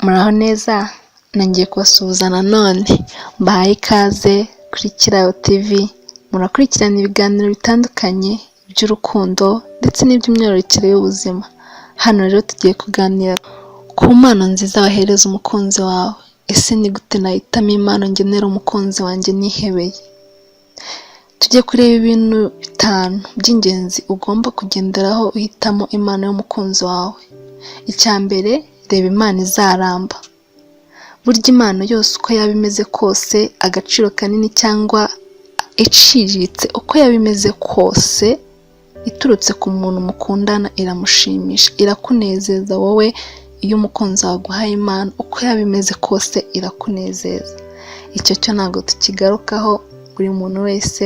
Muraho neza, nongeye kubasuhuza nanone, mbahaye ikaze kuri Kirayo TV, murakurikirana ibiganiro bitandukanye by'urukundo ndetse n'iby'imyororokere y'ubuzima. Hano rero tugiye kuganira ku mpano nziza wahereza umukunzi wawe. Ese ni gute nahitamo impano ngenera umukunzi wanjye nihebeye? Tujye kureba ibintu 5 by'ingenzi ugomba kugenderaho uhitamo impano y'umukunzi wawe. Icya mbere, reba impano izaramba. Burya impano yose uko yaba imeze kose, agaciro kanini cyangwa iciriritse uko yaba imeze kose, iturutse ku muntu mukundana iramushimisha, irakunezeza wowe. Iyo umukunzi wawe aguhaye impano uko yaba imeze kose irakunezeza. Icyo cyo ntabwo tukigarukaho, buri muntu wese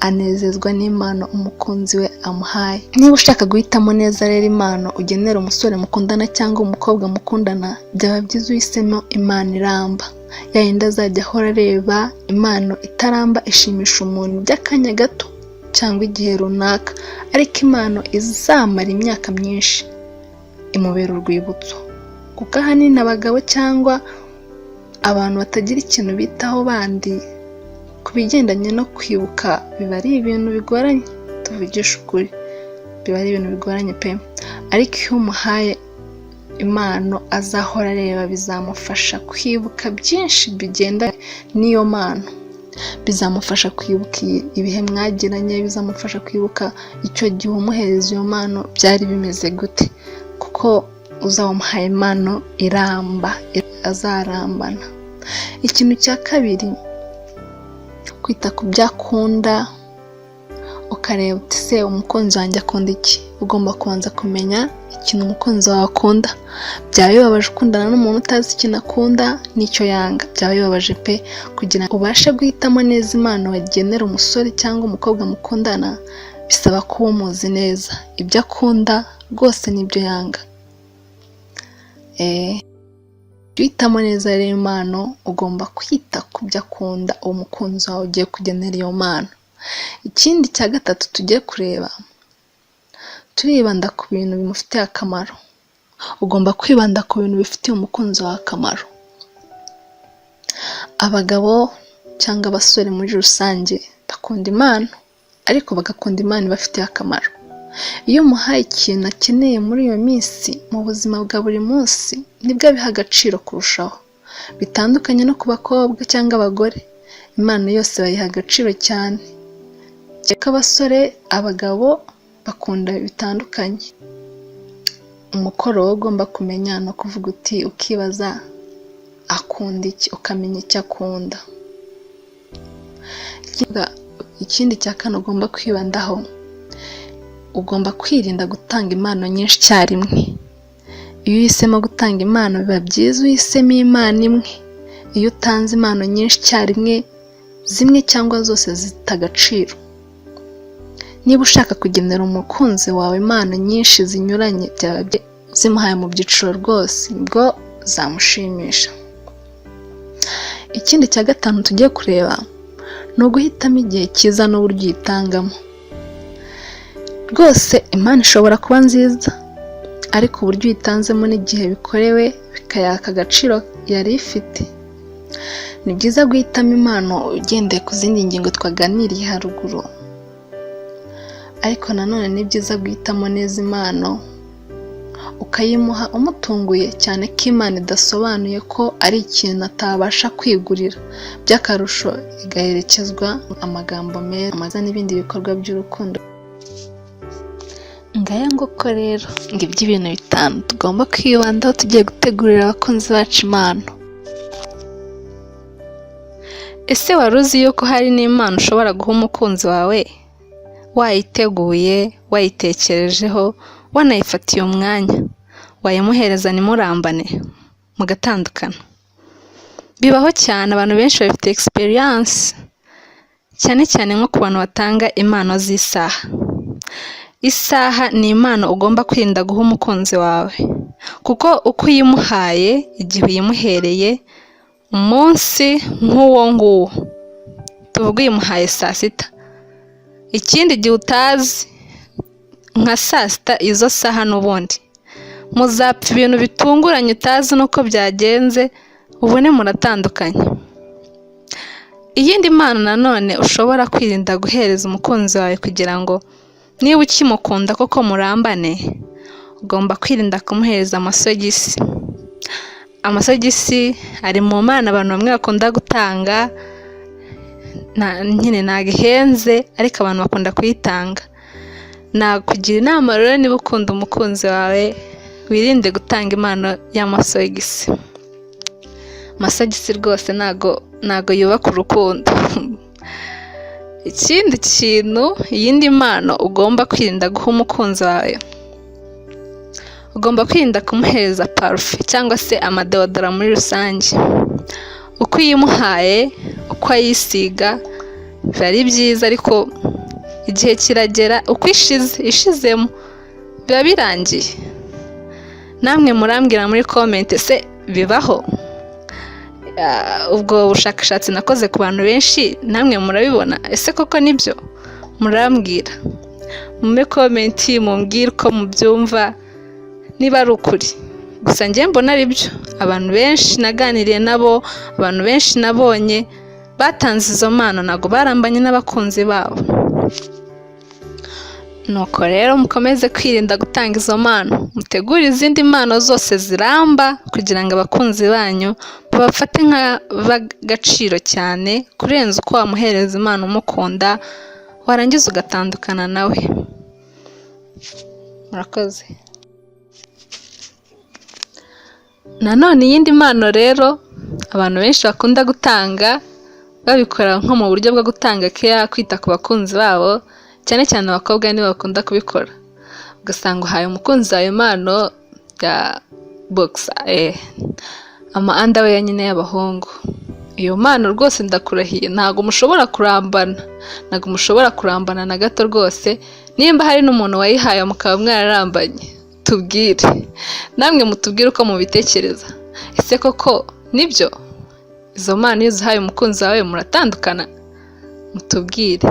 anezezwa n'impano umukunzi we amuhaye. Niba ushaka guhitamo neza rero impano ugenera umusore mukundana cyangwa umukobwa mukundana, byaba byiza uhisemo impano iramba. Yayindi azajya ahora areba. Impano itaramba ishimisha umuntu by'akanya gato cyangwa igihe runaka, ariko impano izamara imyaka myinshi imubera urwibutso. Kuko ahanini abagabo cyangwa abantu batagira ikintu bitaho bandi ku bigendanye no kwibuka, biba ari ibintu bigoranye. Tuvugisha ukuri, biba ari ibintu bigoranye pe. Ariko iyo umuhaye impano azahora areba, bizamufasha kwibuka byinshi bigenda n'iyo mpano. Bizamufasha kwibuka ibihe mwagiranye, bizamufasha kwibuka icyo gihe umuhereza iyo mpano byari bimeze gute, kuko uzamuhaye impano iramba, azarambana. Ikintu cya kabiri, kwita ku byo akunda, ukareba uti se umukunzi wanjye akunda iki. Ugomba kubanza kumenya ikintu umukunzi wawe akunda. Byaba bibabaje ukundana n'umuntu utazi ikintu akunda n'icyo yanga, byaba bibabaje pe. Kugira ngo ubashe guhitamo neza impano wagenera umusore cyangwa umukobwa mukundana, bisaba kuba umuzi neza ibyo akunda rwose n'ibyo yanga. Uhitamo neza rero impano, ugomba kwita ku byo akunda uwo mukunzi wawe ugiye kugenera iyo mpano. Ikindi cya gatatu tugiye kureba, turibanda ku bintu bimufitiye akamaro. Ugomba kwibanda ku bintu bifitiye umukunzi wawe akamaro. Abagabo cyangwa abasore muri rusange bakunda impano, ariko bagakunda impano ibafitiye akamaro. Iyo umuhaye ikintu akeneye muri iyo minsi mu buzima bwa buri munsi, nibwo abiha agaciro kurushaho. Bitandukanye no ku bakobwa cyangwa abagore, impano yose bayiha agaciro cyane. Cyeka abasore, abagabo bakunda bitandukanye. Umukoro wowe ugomba kumenya no kuvuga uti, ukibaza akunda iki, ukamenya icyo akunda. Ikindi cya 4 ugomba kwibandaho, ugomba kwirinda gutanga impano nyinshi icyarimwe. Iyo uhisemo gutanga impano, biba byiza uhisemo impano imwe. Iyo utanze impano nyinshi icyarimwe, zimwe cyangwa zose zita agaciro. Niba ushaka kugenera umukunzi wawe impano nyinshi zinyuranye, byaba zimuhaye mu byiciro rwose, nibwo zamushimisha. Ikindi cya 5 tugiye kureba, ni uguhitamo igihe cyiza n'uburyo uyitangamo. Rwose impano ishobora kuba nziza, ariko uburyo uyitanzemo n'igihe bikorewe bikayaka agaciro yari ifite. Ni byiza guhitamo impano ugendeye ku zindi ngingo twaganiriye haruguru, ariko nanone ni byiza guhitamo neza impano ukayimuha umutunguye, cyane ko impano idasobanuye ko ari ikintu atabasha kwigurira. By'akarusho igaherekezwa amagambo meza n'ibindi bikorwa by'urukundo. Ngaya nguko rero, ngibyo ibintu 5 tugomba kwibandaho tugiye gutegurira abakunzi bacu impano. Ese wari uzi yuko hari n'impano ushobora guha umukunzi wawe wayiteguye, wayitekerejeho, wanayifatiye umwanya, wayimuhereza nimurambane mugatandukana? Bibaho cyane, abantu benshi bafite experience, cyane cyane nko ku bantu batanga impano z'isaha. Isaha ni impano ugomba kwirinda guha umukunzi wawe, kuko uko uyimuhaye, igihe uyimuhereye, umunsi nk'uwo nguwo, tuvuga uyimuhaye saa 6, ikindi gihe utazi nka saa 6, izo saha n'ubundi muzapfa ibintu bitunguranye utazi nuko byagenze, ubone muratandukanye. Iyindi mpano nanone ushobora kwirinda guhereza umukunzi wawe kugira ngo niba ukimukunda koko murambane, ugomba kwirinda kumuhereza amasogisi. Amasogisi ari mu mpano abantu bamwe bakunda gutanga, nyine ntago ihenze ariko abantu bakunda kuyitanga. Nakugira inama rero niba ukunda umukunzi wawe wirinde gutanga impano y'amasogisi. Amasogisi rwose ntago yubaka urukundo. Ikindi kintu, iyindi mpano ugomba kwirinda guha umukunzi wawe, ugomba kwirinda kumuhereza parufe cyangwa se amadodora muri rusange. Uko uyimuhaye, uko ayisiga biba ari byiza, ariko igihe kiragera uko ishizemo biba birangiye. Namwe murambwira muri comment se bibaho? Ubwo bushakashatsi nakoze ku bantu benshi namwe murabibona, ese koko nibyo? Murambwira mu comment, mumbwire uko mubyumva niba ari ukuri. Gusa njye mbona ari byo. Abantu benshi naganiriye nabo, abantu benshi nabonye batanze izo mpano ntago barambanye n'abakunzi babo. Nuko rero mukomeze kwirinda gutanga izo mpano, mutegure izindi mpano zose ziramba kugira ngo abakunzi banyu babafate nk'ab'agaciro cyane kurenza uko wamuhereza impano umukunda warangiza ugatandukana nawe. Murakoze. Nanone iyindi mpano rero abantu benshi bakunda gutanga, babikora nko mu buryo bwo gutanga care, kwita ku bakunzi babo, cyane cyane abakobwa nibo bakunda kubikora. Ugasanga uhaye umukunzi wawe impano ya boxer, ama underwear nyine y'abahungu. Iyo mpano rwose ndakurahiye ntago mushobora kurambana na gato rwose. Nimba hari n'umuntu wayihaye mukaba mwararambanye, tubwire. Namwe mutubwire uko mubitekereza. Ese koko nibyo? Izo mpano iyo uzihaye umukunzi wawe muratandukana? Mutubwire.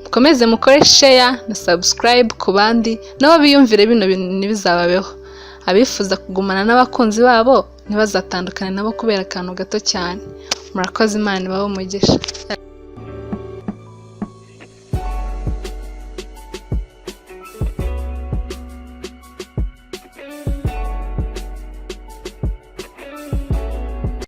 Mukomeze mukore share na subscribe ku bandi nabo biyumvire bino bintu ntibizababeho. Abifuza kugumana n'abakunzi babo ntibazatandukane nabo kubera akantu gato cyane. Murakoze, Imana ibahe umugisha.